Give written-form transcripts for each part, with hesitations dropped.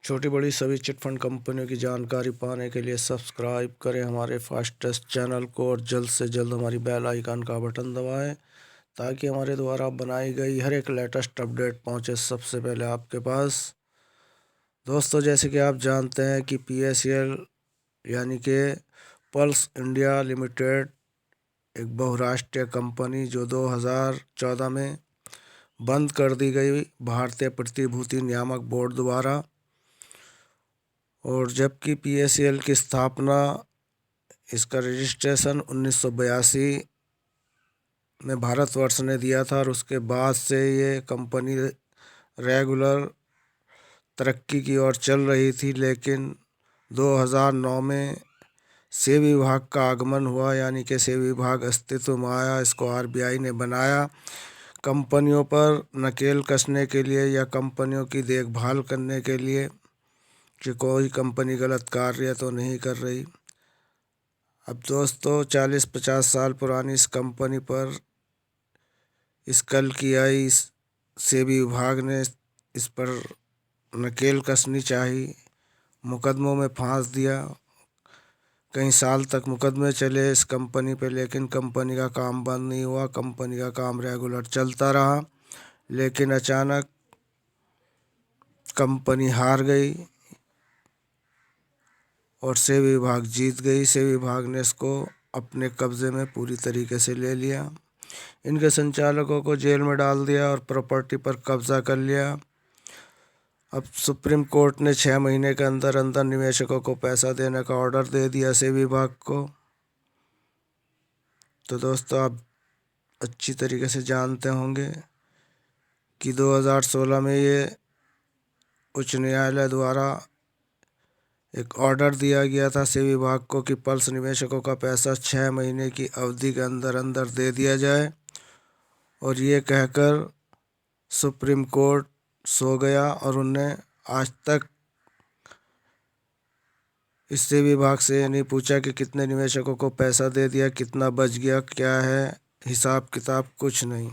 छोटी बड़ी सभी चिटफंड कंपनियों की जानकारी पाने के लिए सब्सक्राइब करें हमारे फास्टेस्ट चैनल को और जल्द से जल्द हमारी बेल आइकन का बटन दबाएं ताकि हमारे द्वारा बनाई गई हर एक लेटेस्ट अपडेट पहुंचे सबसे पहले आपके पास। दोस्तों, जैसे कि आप जानते हैं कि PSEL यानी कि पल्स इंडिया लिमिटेड एक बहुराष्ट्रीय कंपनी जो 2014 में बंद कर दी गई भारतीय प्रतिभूति नियामक बोर्ड द्वारा, और जबकि PSEL की स्थापना, इसका रजिस्ट्रेशन 1982 में भारतवर्ष ने दिया था और उसके बाद से ये कंपनी रेगुलर तरक्की की ओर चल रही थी। लेकिन 2009 में सेबी विभाग का आगमन हुआ, यानी कि सेबी विभाग अस्तित्व में आया। इसको RBI ने बनाया कंपनियों पर नकेल कसने के लिए या कंपनियों की देखभाल करने के लिए कि कोई कंपनी गलत कार्य तो नहीं कर रही। अब दोस्तों, 40-50 साल पुरानी इस कंपनी पर इस कल की आई सेबी विभाग ने इस पर नकेल कसनी चाहिए, मुकदमों में फांस दिया। कई साल तक मुकदमे चले इस कंपनी पे, लेकिन कंपनी का काम बंद नहीं हुआ, कंपनी का काम रेगुलर चलता रहा। लेकिन अचानक कंपनी हार गई और सेबी विभाग जीत गई। सेबी विभाग ने इसको अपने कब्जे में पूरी तरीके से ले लिया, इनके संचालकों को जेल में डाल दिया और प्रॉपर्टी पर कब्जा कर लिया। अब सुप्रीम कोर्ट ने 6 महीने के अंदर अंदर निवेशकों को पैसा देने का ऑर्डर दे दिया सेबी विभाग को। तो दोस्तों, आप अच्छी तरीके से जानते होंगे कि 2016 में ये उच्च न्यायालय द्वारा एक ऑर्डर दिया गया था सेबी विभाग को कि पल्स निवेशकों का पैसा 6 महीने की अवधि के अंदर अंदर दे दिया जाए, और ये कहकर सुप्रीम कोर्ट सो गया और उनने आज तक इस सेबी विभाग से ये नहीं पूछा कि कितने निवेशकों को पैसा दे दिया, कितना बच गया, क्या है हिसाब किताब, कुछ नहीं।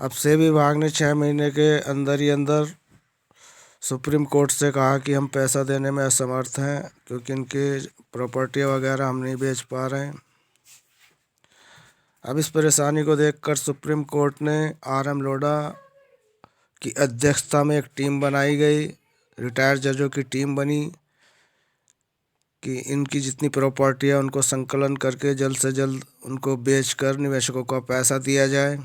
अब सेबी विभाग ने 6 महीने के अंदर ही अंदर सुप्रीम कोर्ट से कहा कि हम पैसा देने में असमर्थ हैं क्योंकि इनके प्रॉपर्टी वगैरह हम नहीं बेच पा रहे हैं। अब इस परेशानी को देखकर सुप्रीम कोर्ट ने RM लोढ़ा की अध्यक्षता में एक टीम बनाई गई, रिटायर्ड जजों की टीम बनी कि इनकी जितनी प्रॉपर्टी है उनको संकलन करके जल्द से जल्द उनको बेचकर निवेशकों को पैसा दिया जाए।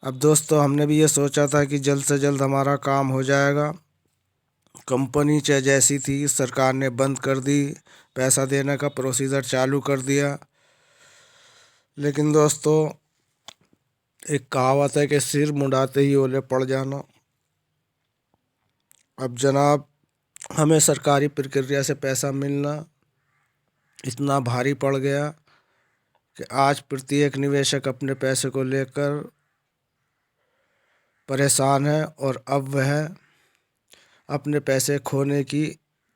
अब दोस्तों, हमने भी ये सोचा था कि जल्द से जल्द हमारा काम हो जाएगा। कंपनी चाहे जैसी थी, सरकार ने बंद कर दी, पैसा देने का प्रोसीजर चालू कर दिया। लेकिन दोस्तों, एक कहावत है कि सिर मुंडाते ही ओले पड़ जाना। अब जनाब, हमें सरकारी प्रक्रिया से पैसा मिलना इतना भारी पड़ गया कि आज प्रत्येक निवेशक अपने पैसे को लेकर परेशान है और अब वह अपने पैसे खोने की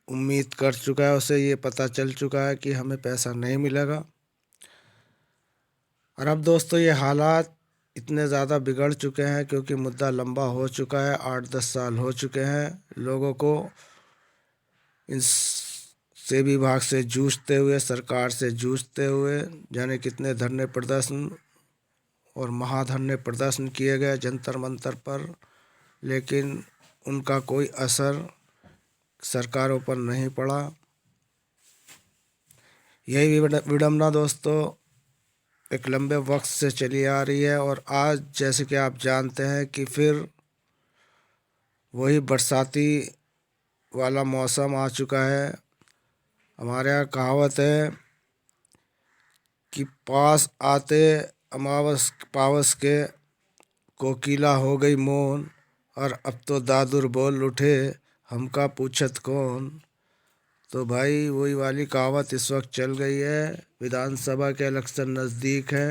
उम्मीद कर चुका है। उसे ये पता चल चुका है कि हमें पैसा नहीं मिलेगा। और अब दोस्तों, ये हालात इतने ज़्यादा बिगड़ चुके हैं क्योंकि मुद्दा लंबा हो चुका है, 8-10 साल हो चुके हैं लोगों को इन सेबी विभाग से जूझते हुए, सरकार से जूझते हुए। जाने कितने धरने प्रदर्शन और महाधरने प्रदर्शन किए गए जंतर मंतर पर, लेकिन उनका कोई असर सरकारों पर नहीं पड़ा। यही विडंबना दोस्तों एक लंबे वक्त से चली आ रही है, और आज जैसे कि आप जानते हैं कि फिर वही बरसाती वाला मौसम आ चुका है। हमारे यहाँ कहावत है कि पास आते अमावस पावस के कोकिला हो गई मौन, और अब तो दादुर बोल उठे हमका पूछत कौन। तो भाई, वही वाली कहावत इस वक्त चल गई है। विधानसभा के इलेक्शन नज़दीक है